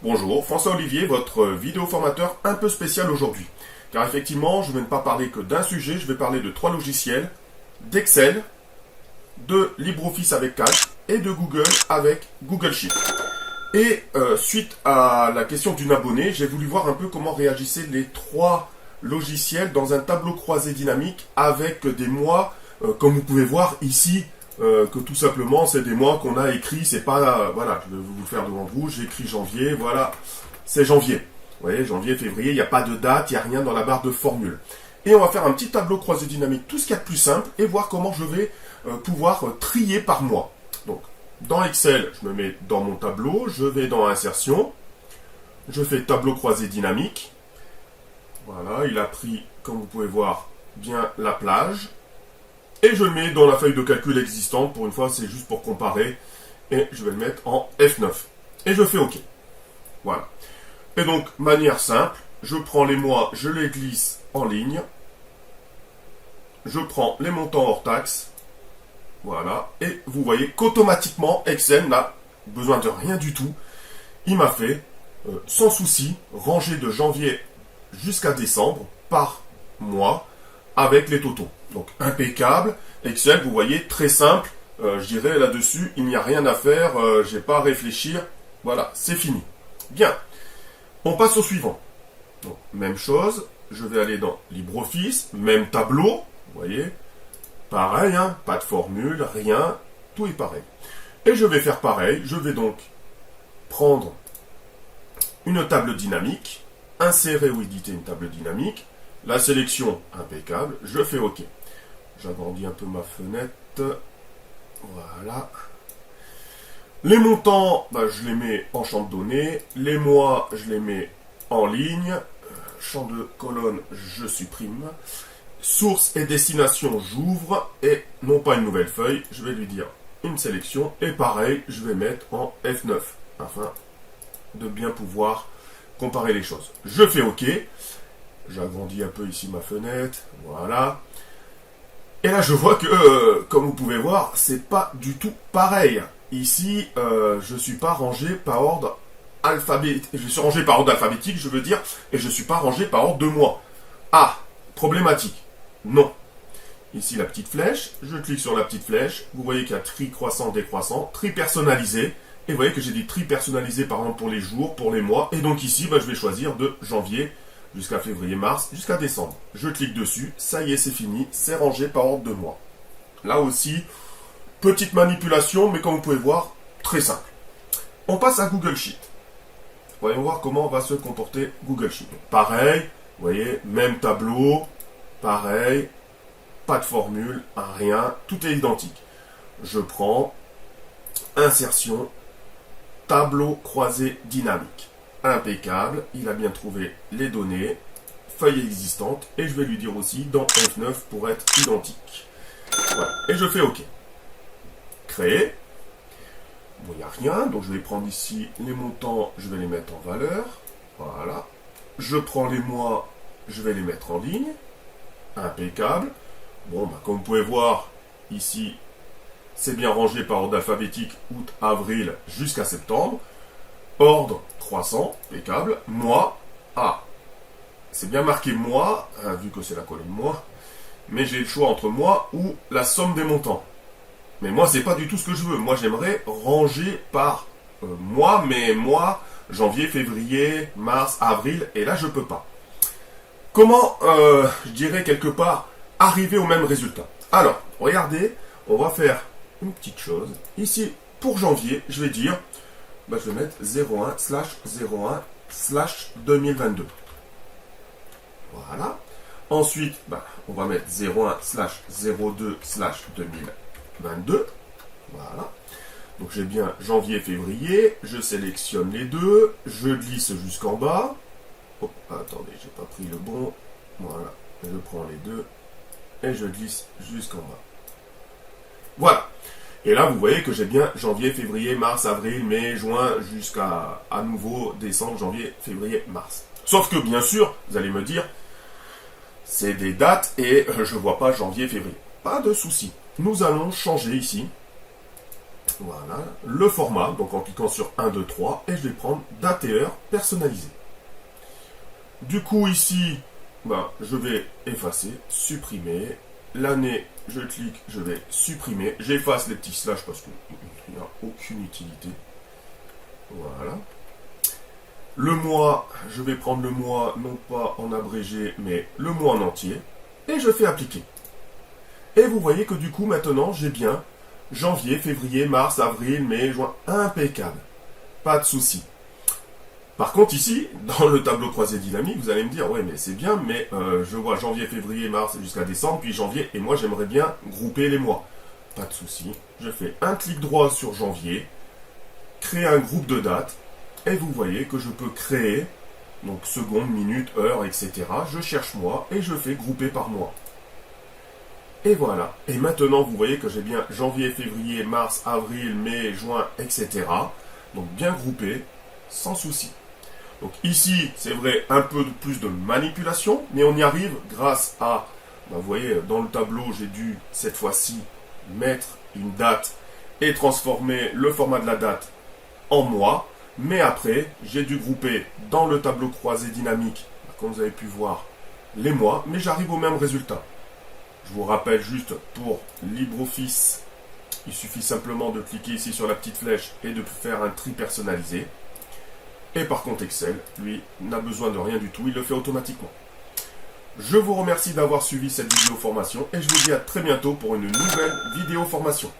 Bonjour, François Olivier, votre vidéo formateur un peu spécial aujourd'hui. Car effectivement, je ne vais pas parler que d'un sujet, je vais parler de 3 logiciels, d'Excel, de LibreOffice avec Calc et de Google avec Google Sheet. Et suite à la question d'une abonnée, j'ai voulu voir un peu comment réagissaient les 3 logiciels dans un tableau croisé dynamique avec des mois, comme vous pouvez voir ici, que tout simplement c'est des mois qu'on a écrits, c'est pas, voilà, je vais vous le faire devant vous, j'ai écrit janvier, voilà, c'est janvier. Vous voyez, janvier, février, il n'y a pas de date, il n'y a rien dans la barre de formule. Et on va faire un petit tableau croisé dynamique, tout ce qu'il y a de plus simple, et voir comment je vais pouvoir trier par mois. Donc, dans Excel, je me mets dans mon tableau, je vais dans Insertion, je fais tableau croisé dynamique. Voilà, il a pris, comme vous pouvez voir, bien la plage. Et je le mets dans la feuille de calcul existante. Pour une fois, c'est juste pour comparer. Et je vais le mettre en F9. Et je fais OK. Voilà. Et donc, manière simple, je prends les mois, je les glisse en ligne. Je prends les montants hors taxe. Voilà. Et vous voyez qu'automatiquement, Excel n'a besoin de rien du tout. Il m'a fait, sans souci, ranger de janvier jusqu'à décembre par mois avec les totaux. Donc impeccable. Excel, vous voyez, très simple. Je dirais là-dessus, il n'y a rien à faire. J'ai pas à réfléchir. Voilà, c'est fini. Bien. On passe au suivant. Donc, même chose. Je vais aller dans LibreOffice. Même tableau. Vous voyez. Pareil, hein, pas de formule, rien. Tout est pareil. Et je vais faire pareil. Je vais donc prendre une table dynamique. Insérer ou éditer une table dynamique. La sélection, impeccable. Je fais OK. J'agrandis un peu ma fenêtre. Voilà. Les montants, je les mets en champ de données. Les mois, je les mets en ligne. Champ de colonne, je supprime. Source et destination, j'ouvre. Et non pas une nouvelle feuille, je vais lui dire une sélection. Et pareil, je vais mettre en F9. Afin de bien pouvoir comparer les choses. Je fais OK. J'agrandis un peu ici ma fenêtre. Voilà. Et là, je vois que, comme vous pouvez voir, c'est pas du tout pareil. Ici, je suis pas rangé par ordre alphabétique. Je suis rangé par ordre alphabétique, je veux dire, et je suis pas rangé par ordre de mois. Ah, problématique. Non. Ici, la petite flèche. Je clique sur la petite flèche. Vous voyez qu'il y a tri croissant, décroissant, tri personnalisé. Et vous voyez que j'ai des tri personnalisés, par exemple, pour les jours, pour les mois. Et donc ici, je vais choisir de janvier jusqu'à février, mars, jusqu'à décembre. Je clique dessus, ça y est, c'est fini, c'est rangé par ordre de mois. Là aussi, petite manipulation, mais comme vous pouvez voir, très simple. On passe à Google Sheet. Voyons voir comment va se comporter Google Sheet. Pareil, vous voyez, même tableau, pareil, pas de formule, rien, tout est identique. Je prends, insertion, tableau croisé dynamique. Impeccable, il a bien trouvé les données, feuille existante, et je vais lui dire aussi dans F9 pour être identique. Voilà, et je fais OK. Créer. Bon, il n'y a rien, donc je vais prendre ici les montants, je vais les mettre en valeur. Voilà. Je prends les mois, je vais les mettre en ligne. Impeccable. Bon, comme vous pouvez voir, ici, c'est bien rangé par ordre alphabétique, août, avril, jusqu'à septembre. Ordre croissant, impeccable. Mois, c'est bien marqué mois, hein, vu que c'est la colonne mois, mais j'ai le choix entre mois ou la somme des montants. Mais moi, c'est pas du tout ce que je veux. Moi, j'aimerais ranger par mois, mais mois, janvier, février, mars, avril, et là, je peux pas. Comment, je dirais quelque part, arriver au même résultat? Alors, regardez, on va faire une petite chose. Ici, pour janvier, je vais dire, je vais mettre 01/01/2022. Voilà. Ensuite, on va mettre 01/02/2022. Voilà. Donc j'ai bien janvier, février. Je sélectionne les deux. Je glisse jusqu'en bas. Oh, attendez, j'ai pas pris le bon. Voilà. Je prends les deux. Et je glisse jusqu'en bas. Voilà. Et là, vous voyez que j'ai bien janvier, février, mars, avril, mai, juin, jusqu'à à nouveau décembre, janvier, février, mars. Sauf que, bien sûr, vous allez me dire, c'est des dates et je ne vois pas janvier, février. Pas de souci. Nous allons changer ici Voilà, le format, donc en cliquant sur 1, 2, 3, et je vais prendre date et heure personnalisée. Du coup, ici, je vais effacer, supprimer. L'année, je clique, je vais supprimer. J'efface les petits slash parce qu'il n'y a aucune utilité. Voilà. Le mois, je vais prendre le mois, non pas en abrégé, mais le mois en entier. Et je fais appliquer. Et vous voyez que du coup, maintenant, j'ai bien janvier, février, mars, avril, mai, juin. Impeccable. Pas de souci. Par contre, ici, dans le tableau croisé dynamique, vous allez me dire, ouais, mais c'est bien, mais je vois janvier, février, mars jusqu'à décembre, puis janvier, et moi, j'aimerais bien grouper les mois. Pas de souci. Je fais un clic droit sur janvier, créer un groupe de dates, et vous voyez que je peux créer, donc seconde, minute, heure, etc. Je cherche mois, et je fais grouper par mois. Et voilà. Et maintenant, vous voyez que j'ai bien janvier, février, mars, avril, mai, juin, etc. Donc bien groupé, sans souci. Donc ici, c'est vrai, un peu plus de manipulation, mais on y arrive grâce à, vous voyez, dans le tableau, j'ai dû, cette fois-ci, mettre une date et transformer le format de la date en mois. Mais après, j'ai dû grouper dans le tableau croisé dynamique, comme vous avez pu voir, les mois, mais j'arrive au même résultat. Je vous rappelle juste, pour LibreOffice, il suffit simplement de cliquer ici sur la petite flèche et de faire un tri personnalisé. Et par contre Excel, lui, n'a besoin de rien du tout, il le fait automatiquement. Je vous remercie d'avoir suivi cette vidéo formation et je vous dis à très bientôt pour une nouvelle vidéo formation.